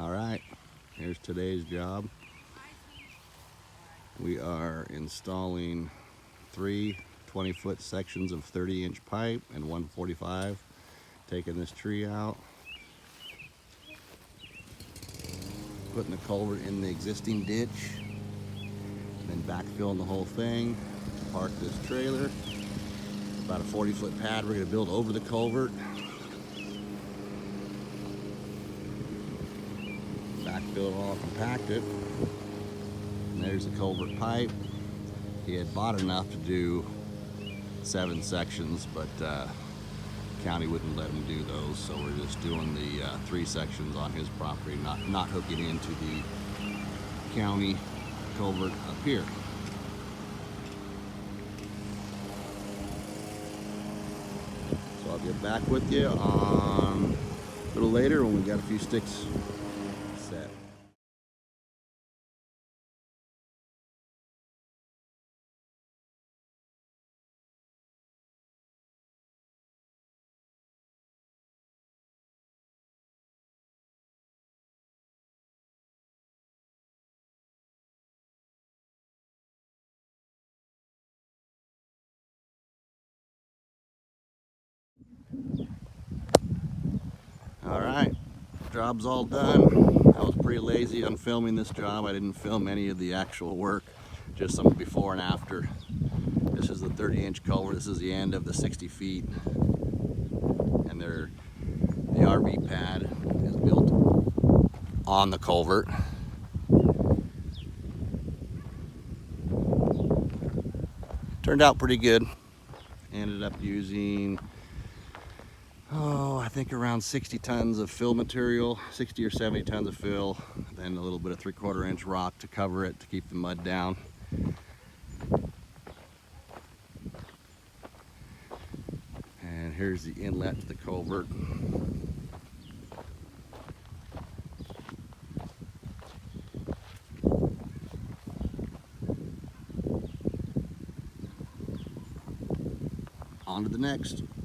Alright, here's today's job. We are installing three 20-foot sections of 30-inch pipe and one 45. Taking this tree out, putting the culvert in the existing ditch, then backfilling the whole thing. Park this trailer. About a 40-foot pad we're going to build over the culvert. Backfill it all, compact it. And there's the culvert pipe. He had bought enough to do 7 sections, but county wouldn't let him do those, so we're just doing the 3 sections on his property, not hooking into the county culvert up here. So I'll get back with you on a little later when we got a few sticks set. Alright, job's all done. I was pretty lazy on filming this job. I didn't film any of the actual work, just some before and after. This is the 30-inch culvert. This is the end of the 60 feet. And the RV pad is built on the culvert. Turned out pretty good. Ended up using I think around 60 tons of fill material, 60 or 70 tons of fill, then a little bit of 3/4 inch rock to cover it to keep the mud down. And here's the inlet to the culvert. On to the next.